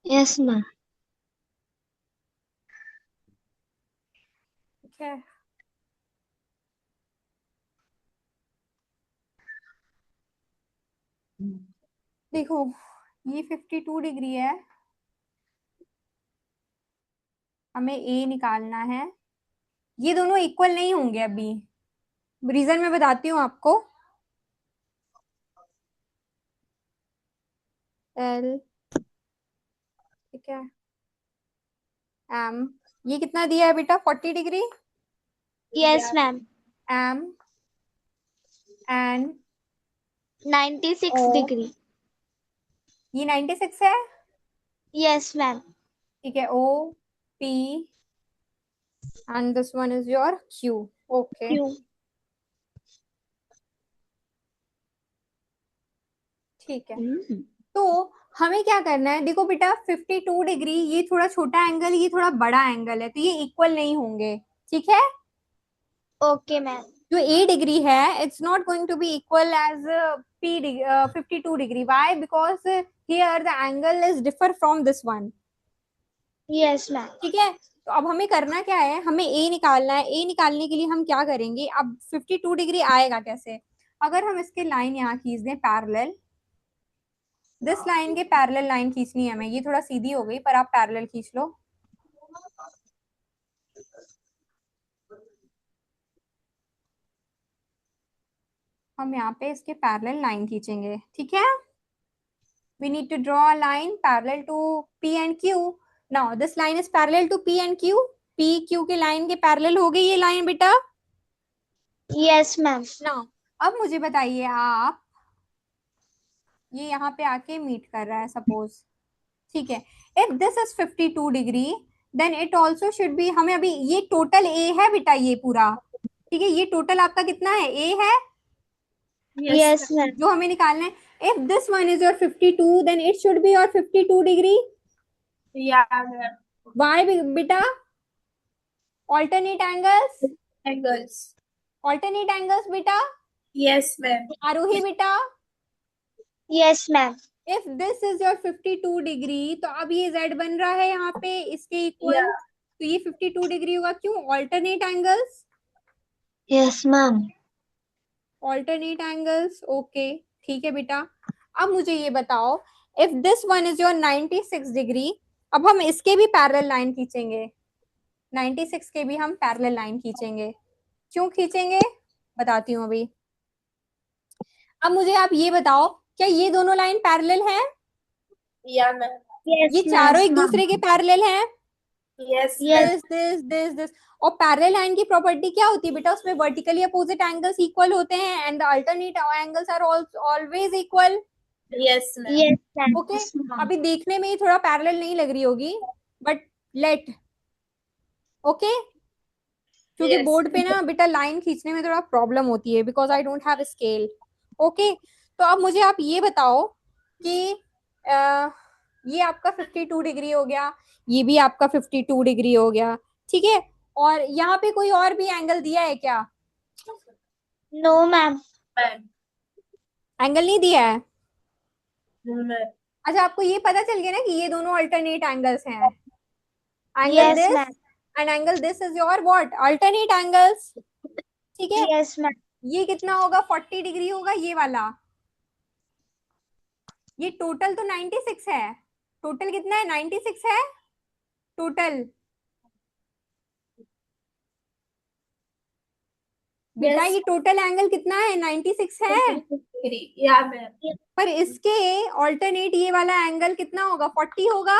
Yes, ma'am. ठीक है, देखो ये 52 डिग्री है, हमें ए निकालना है। ये दोनों इक्वल नहीं होंगे अभी, रीजन मैं बताती हूँ आपको। एल, ठीक है, एम, ये कितना दिया है बेटा 40 degree, yes ma'am. M N 96 O, degree. ये 96 है, यस मैम। ठीक है, O P and this one is your Q. Okay, Q. ठीक है। तो हमें क्या करना है, देखो बेटा 52 डिग्री, ये थोड़ा छोटा एंगल, ये थोड़ा बड़ा एंगल है, तो ये इक्वल नहीं होंगे, ठीक है। Okay ma'am. जो ए डिग्री है it's not going to be equal as P 52 degree, why, because here the angle is differ from this one, yes ma'am. ठीक है। तो अब हमें करना क्या है, हमें ए निकालना है। ए निकालने के लिए हम क्या करेंगे, अब 52 डिग्री आएगा कैसे, अगर हम इसके लाइन यहाँ खींच दें पैरेलल, दिस लाइन के पैरेलल लाइन खींचनी है हमें, ये थोड़ा सीधी हो गई पर आप पैरेलल खींच लो। हम यहाँ पे इसके पैरेलल लाइन खींचेंगे, ठीक है। we need to draw a line parallel to P and Q. Now this line is parallel to P and Q. P Q के लाइन के पैरेलल हो गई ये लाइन बेटा। Yes ma'am. Now अब मुझे बताइए आप, ये यहाँ पे आके मीट कर रहा है सपोज, ठीक है। If this is 52 degree then it also should be, हमें अभी ये टोटल ए है बेटा ये पूरा, ठीक है, ये टोटल आपका कितना है, ए है, यस मैम। जो हमें निकालना है। If this one is your 52 then it should be your 52 degree. Why बेटा, alternate angles, Angles. alternate angles बेटा, Yes, ma'am. आरोही बेटा। Yes ma'am. if this is your 52 degree, तो अब ये z बन रहा है यहाँ पे इसके इक्वल, तो ये 52 डिग्री होगा, क्यों, alternate angles, yes ma'am. alternate angles, okay, ठीक है बेटा। अब मुझे ये बताओ, if this one is your 96 degree, अब हम इसके भी पैरेलल लाइन खींचेंगे, 96 के भी हम पैरेलल लाइन खींचेंगे, क्यों खींचेंगे बताती हूँ अभी। अब मुझे आप ये बताओ, क्या ये दोनों लाइन पैरेलल हैं, Yeah, ma'am. ये चारों एक दूसरे के पैरेलल हैं, Yes, this this this this. और पैरेलल लाइन की प्रॉपर्टी क्या होती है बेटा, उसमें वर्टिकली अपोजिट एंगल्स इक्वल होते हैं and the alternate angles are always equal, yes, ma'am. Yes ma'am. Okay. अभी देखने में ही थोड़ा पैरेलल नहीं लग रही होगी बट लेट, ओके, क्योंकि Yes. बोर्ड पे ना बेटा लाइन खींचने में थोड़ा प्रॉब्लम होती है because I don't have scale, okay. तो अब मुझे आप ये बताओ कि ये आपका 52 डिग्री हो गया, ये भी आपका 52 डिग्री हो गया, ठीक है। और यहाँ पे कोई और भी एंगल दिया है क्या, नो मैम। Ma'am. एंगल नहीं दिया है। No, ma'am. अच्छा, आपको ये पता चल गया ना कि ये दोनों अल्टरनेट एंगल्स हैं, angle yes this ma'am. And angle this is your what, alternate angles, ठीक है। Yes ma'am. ये कितना होगा 40 डिग्री होगा ये वाला, ये टोटल तो 96 है, टोटल कितना है 96 है टोटल, बेटा Yes. ये टोटल एंगल कितना है 96 है, Yeah, ma'am. पर इसके ऑल्टरनेट ये वाला एंगल कितना होगा 40 होगा,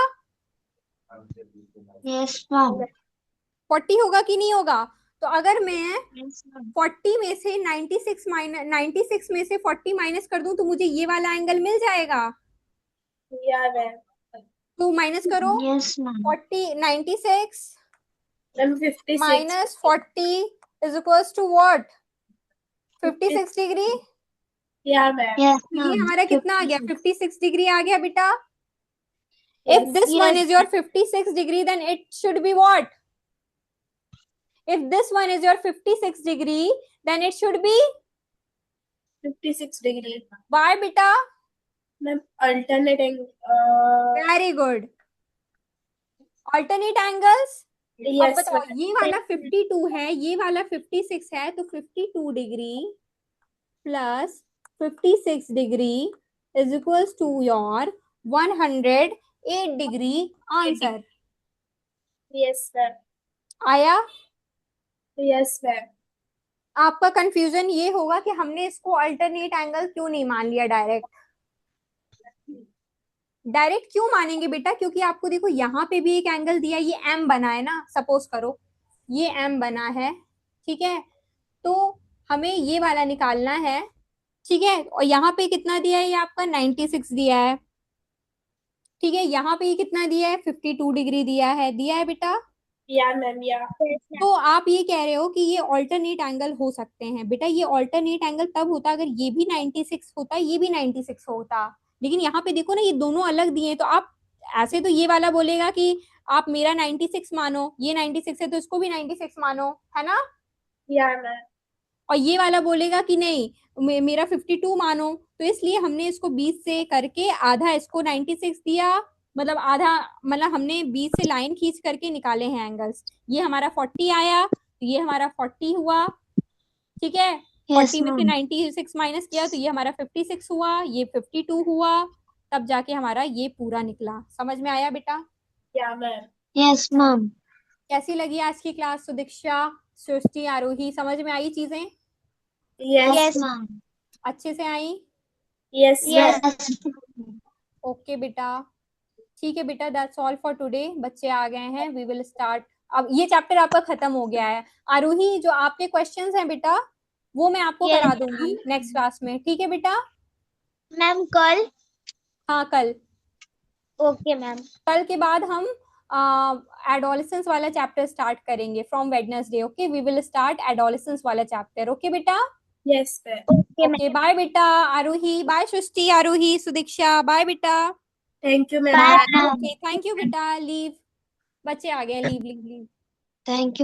यस मैम। 40 होगा कि नहीं होगा। तो अगर मैं यस मैम। 40 में से 96 में से 40 माइनस कर दूं तो मुझे ये वाला एंगल मिल जाएगा, Yeah, ma'am. तो माइनस करो, yes ma'am. 40 96 Ma'am, 56. Minus 40 is equals to what, 56 degree. Yeah, ma'am. Yes तो ये मैम। हमारा कितना आ गया 56 डिग्री आ गया बेटा। Yes. If this one Yes. is your 56 degree then it should be what, if this one is your 56 degree then it should be 56 degree. why beta, Ma'am, alternate angle. very good, alternate angles। अब Yes, बताओ ma'am. ये वाला 52 है, ये वाला 56 है, तो 52 degree plus 56 degree is equals to your 108 degree answer. Yes, ma'am. आया? Yes, ma'am. आपका कंफ्यूजन ये होगा कि हमने इसको अल्टरनेट एंगल क्यों नहीं मान लिया डायरेक्ट। डायरेक्ट क्यों मानेंगे बेटा, क्योंकि आपको देखो यहाँ पे भी एक एंगल दिया, ये एम बना है ना, सपोज करो ये एम बना है, ठीक है, तो हमें ये वाला निकालना है, ठीक है, और यहाँ पे कितना दिया है, ये आपका 96 दिया है, ठीक है, यहाँ पे ये कितना दिया है, 52 डिग्री दिया है बेटा। Yeah, ma'am. Yeah. तो आप ये कह रहे हो कि ये ऑल्टरनेट एंगल हो सकते हैं बेटा, ये ऑल्टरनेट एंगल तब होता अगर ये भी 96 होता, ये भी 96 होता, लेकिन यहाँ पे देखो ना ये दोनों अलग दिए हैं, तो आप ऐसे तो ये वाला बोलेगा कि आप मेरा 96 मानो, ये 96 है तो इसको भी 96 मानो, है ना, Yeah, ma'am. और ये वाला बोलेगा कि नहीं मेरा 52 मानो, तो इसलिए हमने इसको 20 से करके आधा इसको 96 दिया, मतलब आधा, मतलब हमने 20 से लाइन खींच करके निकाले हैं एंगल्स, ये हमारा 40 आया, तो ये हमारा 40 हुआ, ठीक है, Yes, 40 में से ma'am. 96 माइनस किया तो ये हमारा 56 हुआ, ये 52 हुआ, तब जाके हमारा ये पूरा निकला। समझ में आया बेटा? Yeah, ma'am. Yes, ma'am. कैसी लगी आज की क्लास सुदीक्षा, सृष्टि, आरोही, समझ में आई चीजें? Yes. Yes, ma'am. अच्छे से आई? Yes, ma'am. Yes. ओके बेटा, ठीक है बेटा, दैट्स ऑल फॉर टुडे। बच्चे आ गए हैं, वी विल स्टार्ट, अब ये चैप्टर आपका खत्म हो गया है। आरोही, जो आपके क्वेश्चंस हैं बेटा वो मैं आपको Yes, करा दूंगी नेक्स्ट क्लास में, ठीक है बेटा? ma'am. कल? हाँ कल। Okay, ma'am. कल के बाद हम एडोलेसेंस वाला चैप्टर स्टार्ट करेंगे from Wednesday. Okay, we will start adolescence वाला चैप्टर। ओके बेटा? Yes, ma'am. Okay, okay, bye बेटा आरोही, बाय सृष्टि, आरोही, सुदीक्षा, बाय बेटा। Thank you, ma'am. Bye, Bye. ma'am. ओके, थैंक यू बेटा, लीव, बच्चे आ गए, leave leave leave. Thank you.